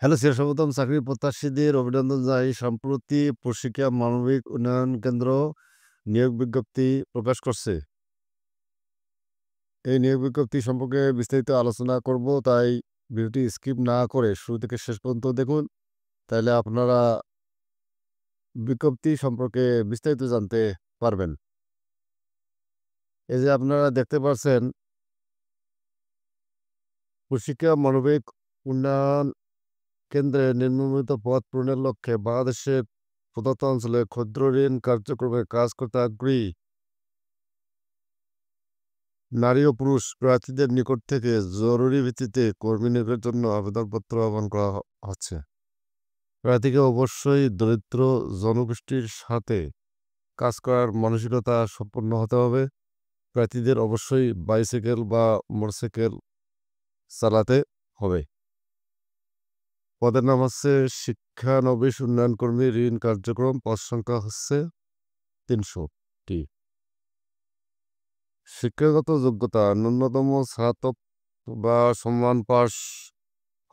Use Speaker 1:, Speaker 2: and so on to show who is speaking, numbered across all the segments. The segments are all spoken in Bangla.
Speaker 1: হ্যালো স্যার, স্বাগতম। চাকরি প্রত্যাশীদের অভিনন্দন জানাই। সম্প্রতি প্রশিক্ষা মানবিক উন্নয়ন কেন্দ্র নিয়োগ বিজ্ঞপ্তি প্রকাশ করছে। এই নিয়োগ বিজ্ঞপ্তি সম্পর্কে বিস্তারিত আলোচনা করব, তাই ভিডিওটি স্কিপ না করে শুরু থেকে শেষ পর্যন্ত দেখুন। তাহলে আপনারা বিজ্ঞপ্তি সম্পর্কে বিস্তারিত জানতে পারবেন। এই যে আপনারা দেখতে পাচ্ছেন, প্রশিক্ষা মানবিক উন্নয়ন কেন্দ্রে নিম্নলিখিত পদ পূরণের লক্ষ্যে বাংলাদেশের প্রদত্ত অঞ্চলে ক্ষুদ্র ঋণ কার্যক্রমে কাজ করতে আগ্রহী নারী ও পুরুষ প্রার্থীদের নিকট থেকে জরুরি ভিত্তিতে কর্মী নিয়োগের জন্য আবেদনপত্র আহ্বান করা হচ্ছে। প্রার্থীকে অবশ্যই দরিদ্র জনগোষ্ঠীর সাথে কাজ করার মানসিকতা সম্পন্ন হতে হবে। প্রার্থীদের অবশ্যই বাইসাইকেল বা মোটরসাইকেল চালাতে হবে। পদের নাম হচ্ছে শিক্ষানবিশ উন্নয়ন কর্মী ঋণ কার্যক্রম। পদ সংখ্যা হচ্ছে 300টি। শিক্ষাগত যোগ্যতা ন্যূনতম স্নাতক বা সমান পাস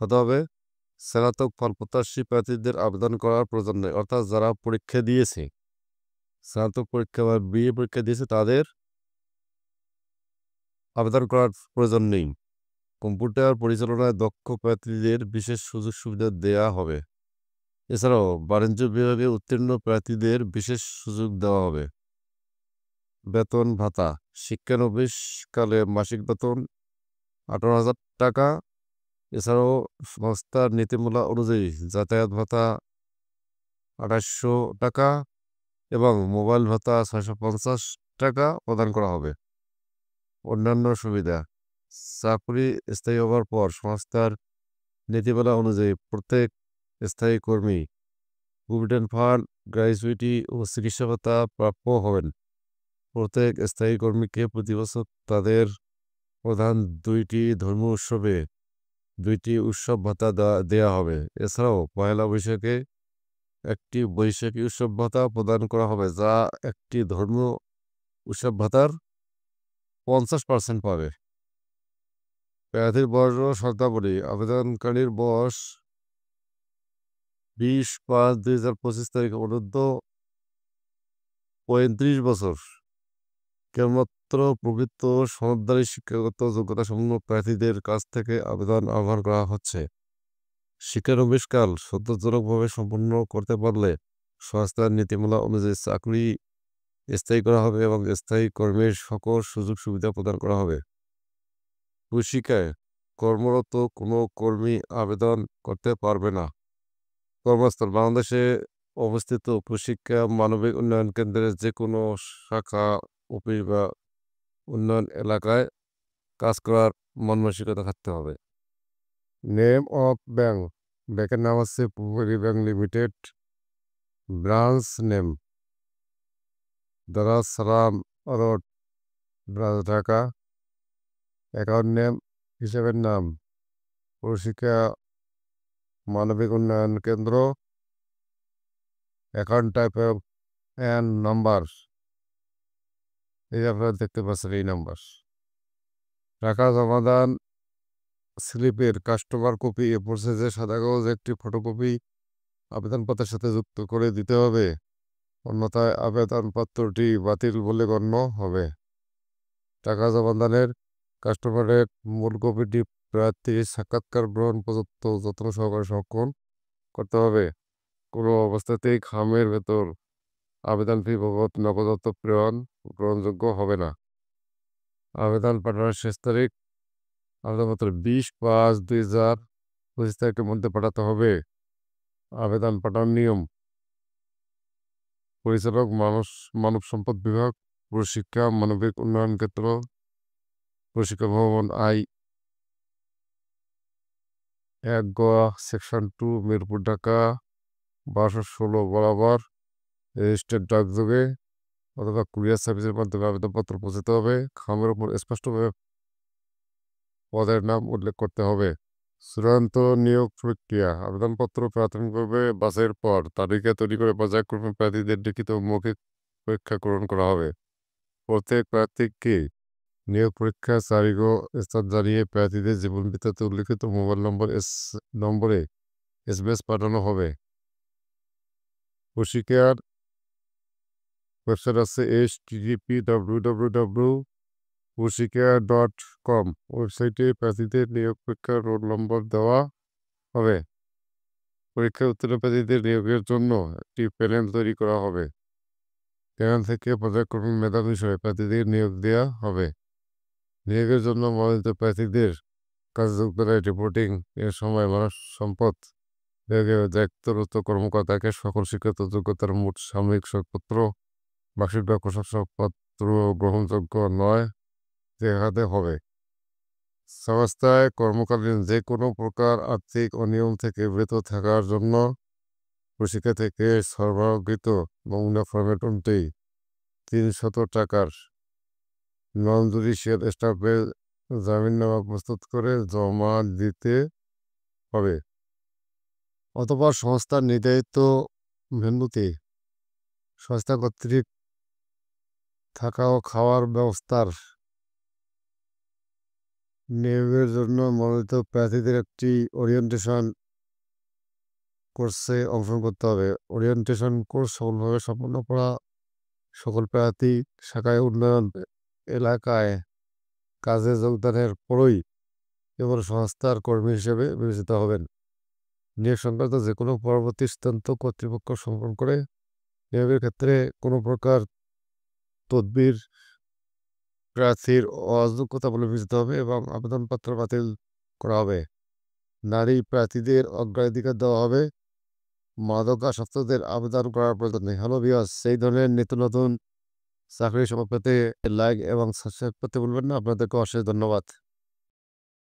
Speaker 1: হতে হবে। স্নাতক ফলপ্রত্যাশী প্রার্থীদের আবেদন করার প্রয়োজন নেই, অর্থাৎ যারা পরীক্ষা দিয়েছে, স্নাতক পরীক্ষা বা বিএ পরীক্ষা দিয়েছে, তাদের আবেদন করার প্রয়োজন নেই। কম্পিউটার পরিচালনায় দক্ষ প্রার্থীদের বিশেষ সুযোগ সুবিধা দেওয়া হবে। এছাড়াও বাণিজ্য বিভাগে উত্তীর্ণ প্রার্থীদের বিশেষ সুযোগ দেওয়া হবে। বেতন ভাতা শিক্ষানবিশকালে মাসিক বেতন 18,000 টাকা। এছাড়াও সংস্থার নীতিমালা অনুযায়ী যাতায়াত ভাতা 2800 টাকা এবং মোবাইল ভাতা 650 টাকা প্রদান করা হবে। অন্যান্য সুবিধা চাকরি স্থায়ী হওয়ার পর সংস্থার নীতিমালা অনুযায়ী প্রত্যেক স্থায়ী কর্মী প্রভিডেন্ট ফান্ড, গ্র্যাচুইটি ও চিকিৎসা ভাতা প্রাপ্য হবেন। প্রত্যেক স্থায়ী কর্মীকে প্রতি বছর তাদের প্রধান 2টি ধর্মীয় উৎসবে 2টি উৎসব ভাতা দেওয়া হবে। এছাড়াও পয়লা বৈশাখে একটি বৈশাখী উৎসব ভাতা প্রদান করা হবে, যা একটি ধর্মীয় উৎসব ভাতার 50% পাবে। প্রার্থীর বয়স ও শর্তাবলী আবেদনকারীর বয়স 20/5/2025 তারিখে অনূর্ধ্ব 35 বছর। কেবলমাত্র প্রকৃত সনদধারী শিক্ষাগত যোগ্যতা সম্পন্ন প্রার্থীদের কাছ থেকে আবেদন আহ্বান করা হচ্ছে। শিক্ষানবিশকাল সন্তোষজনকভাবে সম্পন্ন করতে পারলে সংস্থার নীতিমালা অনুযায়ী চাকরি স্থায়ী করা হবে এবং স্থায়ী কর্মীর সকল সুযোগ সুবিধা প্রদান করা হবে। প্রশিক্ষায় কর্মরত কোনো কর্মী আবেদন করতে পারবে না। কর্মস্থল বাংলাদেশে অবস্থিত প্রশিক্ষা মানবিক উন্নয়ন কেন্দ্রের যে কোনো শাখা, অফিস বা উন্নয়ন এলাকায় কাজ করার মানসিকতা থাকতে হবে। নেম অফ ব্যাংক, ব্যাংকের নাম হচ্ছে পূর্বী ব্যাংক লিমিটেড। ব্রাঞ্চ নেম দারাস সালাম road, branch Dhaka. Account name, হিসাবের নাম প্রশিক্ষা মানবিক উন্নয়ন কেন্দ্র। Account type of and number, এই আপনারা দেখতে পাচ্ছেন এই নাম্বার। টাকা জমাদান স্লিপের কাস্টমার কপি এ সাইজের সাদা কাগজে একটি ফটোকপি আবেদনপত্রের সাথে যুক্ত করে দিতে হবে, অন্যথায় আবেদনপত্রটি বাতিল বলে গণ্য হবে। টাকা জমাদানের কাস্টমারের মূল কপিটি প্রার্থীর সাক্ষাৎকার গ্রহণ পর্যন্ত যত্ন সহকারে সংরক্ষণ করতে হবে। কোনো অবস্থাতেই খামের ভেতর আবেদন ফি বাবদ নগদ অর্থ প্রেরণ গ্রহণযোগ্য হবে না। আবেদন পাঠানোর শেষ তারিখ আবেদনপত্র 20/5/2025 তারিখের মধ্যে পাঠাতে হবে। আবেদন পাঠানোর নিয়ম: পরিচালক মানব সম্পদ বিভাগ, প্রশিক্ষা মানবিক উন্নয়ন কেন্দ্র, প্রশিক্ষা ভবন, I-1 গোয়া, সেকশন 2, মিরপুর, ঢাকা 1216 বরাবর। রেজিস্টার্ড ডাকযোগে অথবা কুরিয়ার সার্ভিসের মাধ্যমে আবেদনপত্র পৌঁছাতে হবে। খামের উপর স্পষ্টভাবে পদের নাম উল্লেখ করতে হবে। চূড়ান্ত নিয়োগ প্রক্রিয়া: আবেদনপত্র প্রাথমিকভাবে বাছাইয়ের পর তালিকা তৈরি করে পর্যায়ক্রমে প্রার্থীদের লিখিত ও মৌখিক পরীক্ষা গ্রহণ করা হবে। প্রত্যেক প্রার্থীকে নিয়োগ পরীক্ষার তারিখ ও স্থান জানিয়ে প্রার্থীদের জীবন বৃত্তান্তে উল্লিখিত মোবাইল নম্বরে এসএমএস পাঠানো হবে। ওশিকার ওয়েবসাইট আছে http://www.oshikar.com ওয়েবসাইটে প্রার্থীদের নিয়োগ পরীক্ষার রোল নম্বর দেওয়া হবে। পরীক্ষায় উত্তীর্ণ প্রার্থীদের নিয়োগের জন্য একটি প্যানেল তৈরি করা হবে। প্যানেল থেকে পর্যায়ক্রমিক মেধা বিষয়ে প্রার্থীদের নিয়োগ দেওয়া হবে। নিয়োগের জন্য মনোনীত প্রার্থীদের কাজে যোগদানের রিপোর্টিং এর সময় মানব সম্পদ বিভাগের দায়িত্বরত কর্মকর্তাকে সকল শিক্ষাগত যোগ্যতার মোট সাময়িক সনদপত্র, মার্কশিট বা প্রশংসাপত্র গ্রহণযোগ্য নয় দেখাতে হবে। সংস্থায় কর্মকালীন যে কোনো প্রকার আর্থিক অনিয়ম থেকে বিরত থাকার জন্য প্রশিক্ষা থেকে সরবরাহকৃত নমুনা ফরম্যাট অনুযায়ী 300 টাকার নন জুডিশিয়াল স্টাফের জামিননামা প্রস্তুত করে জমা দিতে হবে। অথবা সংস্থার নির্ধারিত ভেন্যুতে সংস্থা কর্তৃক থাকা ও খাওয়ার ব্যবস্থার নিয়োগের জন্য মনোনীত প্রার্থীদের একটি ওরিয়েন্টেশন কোর্সে অংশগ্রহণ করতে হবে। ওরিয়েন্টেশন কোর্স সফলভাবে সম্পন্ন করা সকল প্রার্থী শাখায় উন্নয়ন এলাকায় কাজে যোগদানের পরই কেবল সংস্থার কর্মী হিসেবে বিবেচিত হবেন। নিয়োগ সংক্রান্ত যে কোনো পরবর্তী সিদ্ধান্ত কর্তৃপক্ষ সম্পন্ন করে নিয়োগের ক্ষেত্রে কোনো প্রকার তদবির প্রার্থীর অযোগ্যতা বলে বিবেচিত হবে এবং আবেদনপত্র বাতিল করা হবে। নারী প্রার্থীদের অগ্রাধিকার দেওয়া হবে। মাদকাসক্তদের আবেদন করার প্রয়োজন নেই। হ্যালো ভিউয়ার্স, সেই ধরনের নিত্য নতুন চাকরির সংবাদ পেতে লাইক এবং সাবস্ক্রাইব করতে ভুলবেন না। আপনাদেরকে অশেষ ধন্যবাদ।